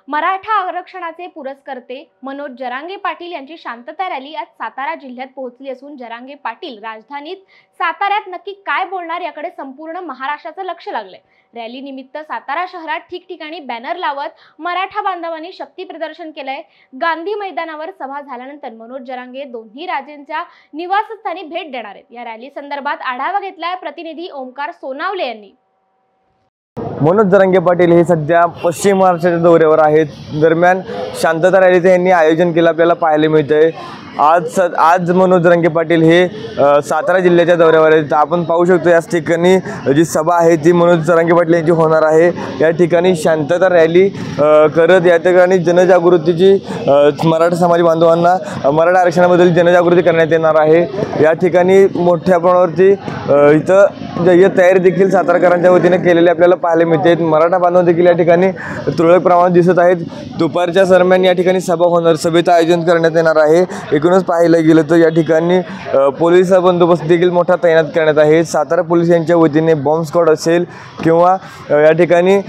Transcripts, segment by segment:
मराठा आरक्षणाचे पुरस्कर्ते मनोज जरांगे पाटील यांची शांतता रॅली आज सातारा जिल्ह्यात पोहोचली असून जरांगे पाटील राजधानीत साताऱ्यात नक्की काय बोलणार याकडे संपूर्ण महाराष्ट्राचं लक्ष लागलंय। रॅली निमित्त सातारा शहरात ठिकठिकाणी बॅनर लावत मराठा बांधवांनी शक्ती प्रदर्शन केलंय। गांधी मैदानावर सभा झाल्यानंतर मनोज जरांगे दोन्ही राजेंच्या निवासस्थानी भेट देणार आहेत। या रॅली संदर्भात आढावा घेतलाय प्रतिनिधी ओमकार सोनावले यांनी। मनोज जरांगे पाटील हे सध्या पश्चिम महाराष्ट्राच्या दौऱ्यावर आहेत। दरम्यान शांतता रॅलीचे यांनी आयोजन केलं आपल्याला पाहायला मिळतंय। आज मनोज जरांगे पाटील हे सातारा जिल्ह्याच्या दौऱ्यावर आहेत। आपण पाहू शकतो याच ठिकाणी जी सभा आहे ती मनोज जरांगे पाटील यांची होणार आहे। या ठिकाणी शांतता रॅली करत या ठिकाणी जनजागृतीची मराठा समाज बांधवांना मराठा आरक्षणाबद्दल जनजागृती करण्यात येणार आहे। या ठिकाणी मोठ्या प्रमाणावरती इथं तयारी देखील सातारकरांच्या वतीने केलेली आपल्याला पाहायला मिळते। मराठा बांधव देखील या ठिकाणी तुरळक प्रमाणात दिसत आहेत। दुपारच्या दरम्यान या ठिकाणी सभा होणार, सभेचं आयोजन करण्यात येणार आहे। एकूणच पाहायला गेलं तर या ठिकाणी पोलीस बंदोबस्त देखील मोठा तैनात करण्यात आहे। सातारा पोलीस यांच्या वतीने बॉम्ब स्क्वॉड असेल किंवा या ठिकाणी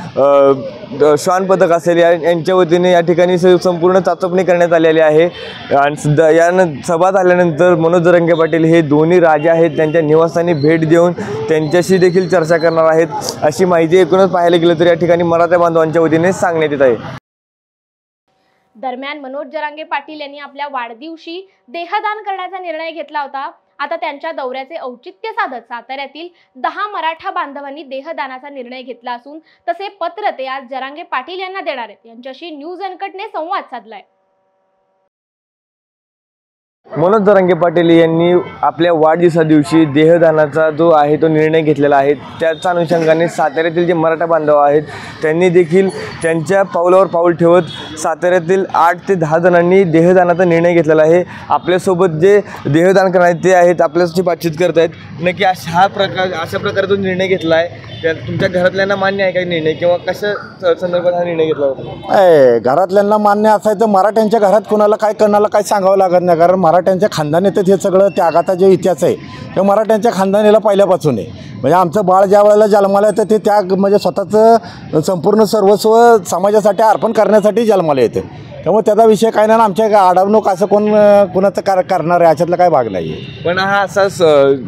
श्वान पथक असेल यांच्या वतीने या ठिकाणी संपूर्ण चाचपणी करण्यात आलेली आहे। आणि या सभा झाल्यानंतर मनोज जरांगे पाटील हे दोन्ही राजे आहेत त्यांच्या निवासस्थानी भेट देऊन त्यांच्याशी देखील चर्चा करणार आहेत अशी माहिती एकूणच पाहायला गेलं तर या ठिकाणी मराठा बांधवांच्या वतीने सांगण्यात येत आहे। दरम्यान मनोज जरांगे पाटील यांनी आपल्या वाढदिवशी देहदान करण्याचा निर्णय घेतला होता। आता त्यांच्या दौऱ्याचे औचित्य साधत साताऱ्यातील 10 मराठा बांधवांनी देहदानाचा निर्णय घेतला असून तसे पत्र ते आज जरांगे पाटील यांना देणार आहेत। यांच्याशी न्यूज अनकटने संवाद साधलाय। मनोज जरांगे पाटील यांनी आपल्या वाढदिवसा दिवशी देहदानाचा जो आहे तो निर्णय घेतलेला आहे। त्याच्या अनुषंगाने साताऱ्यातील जे मराठा बांधव आहेत त्यांनी देखील त्यांच्या पावलावर पाऊल ठेवत साताऱ्यातील 8 ते 10 जणांनी देहदानाचा निर्णय घेतलेला आहे। आपल्यासोबत जे देहदान करणारे ते आहेत, आपल्याशी बातचीत करत आहेत। नक्की अशा प्रकारचा निर्णय घेतला आहे, त्या तुमच्या घरातल्यांना मान्य आहे का निर्णय किंवा कशा संदर्भात हा निर्णय घेतला होता? घरातल्यांना मान्य असायचं, मराठ्यांच्या घरात कोणाला काय सांगावं लागत नाही, कारण मराठ्यांच्या खानदानीत हे सगळं त्यागाचा जो इतिहास आहे हे मराठ्यांच्या खानदानीला पहिल्यापासून आहे। म्हणजे आमचं बाळ ज्या वेळेला जन्माला येतं ते त्याग म्हणजे स्वतःचं संपूर्ण सर्वस्व समाजासाठी अर्पण करण्यासाठी जन्माला येतं। त्यामुळे त्याचा विषय काय नाही, आमच्या अडवणूक असं कोणाचं करणार आहे याच्यातला काय भाग नाही आहे। पण हा असा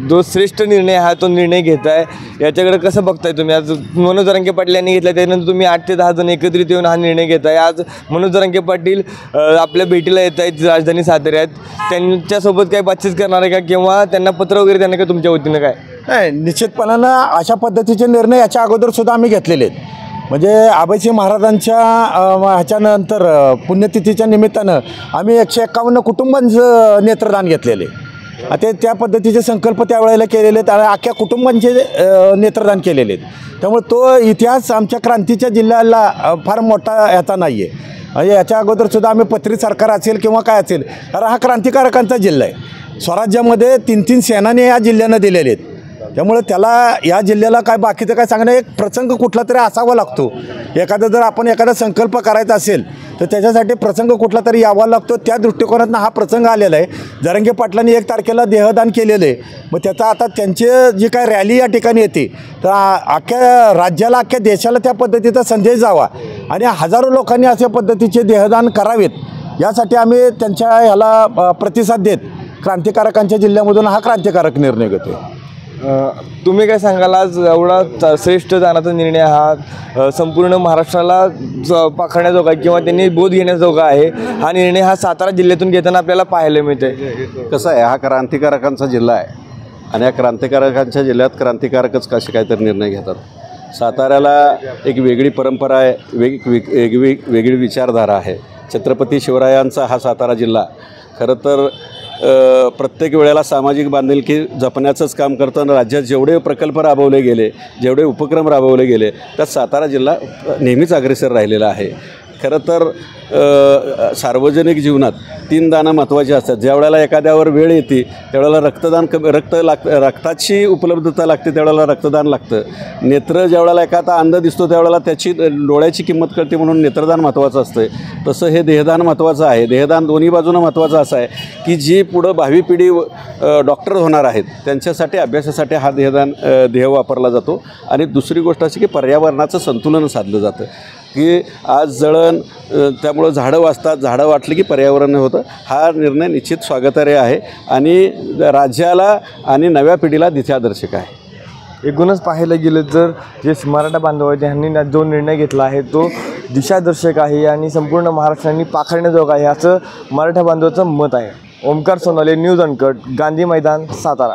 जो श्रेष्ठ निर्णय हा तो निर्णय घेताय याच्याकडे कसं बघताय तुम्ही? आज मनोज जरांगे पाटील यांनी घेतला, त्यानंतर तुम्ही 8 ते 10 जण एकत्रित येऊन हा निर्णय घेताय। आज मनोज जरांगे पाटील आपल्या भेटीला येत आहेत राजधानी साताऱ्यात, त्यांच्यासोबत काय बातचीत करणार आहे का किंवा त्यांना पत्र वगैरे देणार का तुमच्या वतीनं? काय नाही, निश्चितपणानं अशा पद्धतीचे निर्णय याच्या अगोदर सुद्धा आम्ही घेतलेले आहेत। म्हणजे आबाजी महाराजांच्या ह्याच्यानंतर पुण्यतिथीच्या निमित्तानं आम्ही 151 कुटुंबांचं नेत्रदान घेतलेले। आता त्या पद्धतीचे संकल्प त्यावेळेला केलेले आहेत आणि अख्ख्या कुटुंबांचे नेत्रदान केलेले आहेत। त्यामुळे तो इतिहास आमच्या क्रांतीच्या जिल्ह्याला फार मोठा ह्याचा नाही आहे। म्हणजे याच्या अगोदरसुद्धा आम्ही पत्री सरकार असेल किंवा काय असेल, कारण हा क्रांतिकारकांचा जिल्हा आहे। स्वराज्यामध्ये 3-3 सेनानी या जिल्ह्यानं दिलेले आहेत। त्यामुळे त्याला या जिल्ह्याला काय बाकीचं काय सांगणं, एक प्रसंग कुठला तरी असावा लागतो। जर आपण एखादा संकल्प करायचा असेल तर त्याच्यासाठी प्रसंग कुठला तरी यावा लागतो। त्या दृष्टिकोनातून हा प्रसंग आलेला आहे। जरांगे पाटलांनी 1 तारखेला देहदान केलेलं आहे। मग त्याचा आता त्यांची जी काय रॅली या ठिकाणी येते तर अख्ख्या राज्याला अख्ख्या देशाला त्या पद्धतीचा संदेश जावा आणि हजारो लोकांनी अशा पद्धतीचे देहदान करावेत यासाठी आम्ही त्यांच्या ह्याला प्रतिसाद देत क्रांतिकारकांच्या जिल्ह्यामधून हा क्रांतिकारक निर्णय घेतो। तुम्ही काय सांगाल? आज एवढा श्रेष्ठ दानाचा निर्णय हा संपूर्ण महाराष्ट्राला पाखण्याजोगा किंवा त्यांनी बोध घेण्याजोगा आहे। हा निर्णय हा सातारा जिल्ह्यातून घेताना आपल्याला पाहायला मिळतंय। कसं आहे, हा क्रांतिकारकांचा जिल्हा आहे आणि या क्रांतिकारकांच्या जिल्ह्यात क्रांतिकारकच कसे काहीतरी निर्णय घेतात। साताऱ्याला एक वेगळी परंपरा आहे, वेगळी विचारधारा आहे। छत्रपती शिवरायांचा हा सातारा जिल्हा खरं तर प्रत्येक वेळेला सामाजिक बांधिलकी जपण्याचंच काम करतं आणि राज्यात जेवढे प्रकल्प राबवले गेले, जेवढे उपक्रम राबवले गेले त्यात सातारा जिल्हा नेहमीच अग्रेसर राहिलेला आहे। खरं तर सार्वजनिक जीवनात 3 दानं महत्त्वाची असतात। ज्या वेळेला एखाद्यावर वेळ येते त्यावेळेला रक्ताची उपलब्धता लागते, त्यावेळेला रक्तदान लागतं। नेत्र ज्या वेळेला एखादा अंध दिसतो त्यावेळेला त्याची डोळ्याची किंमत कळते म्हणून नेत्रदान महत्त्वाचं असतं। तसं हे देहदान महत्त्वाचं आहे। देहदान दोन्ही बाजूनं महत्त्वाचं असं आहे की जी पुढं भावी पिढी डॉक्टर होणार आहेत त्यांच्यासाठी अभ्यासासाठी हा देह वापरला जातो। आणि दुसरी गोष्ट अशी की पर्यावरणाचं संतुलन साधलं जातं। की आज जळण त्यामुळं झाडं वाचतात, झाडं वाटली की पर्यावरण होतं. हा निर्णय निश्चित स्वागतार्ह आहे आणि राज्याला आणि नव्या पिढीला दिशादर्शक आहे. एकूणच पाहायला गेलं तर जे मराठा बांधव आहेत यांनी जो निर्णय घेतला आहे तो दिशादर्शक आहे आणि संपूर्ण महाराष्ट्राने पाखडण्याजोग आहे असं मराठा बांधवाचं मत आहे. ओमकार सोनाले, न्यूज अनकट, गांधी मैदान, सातारा.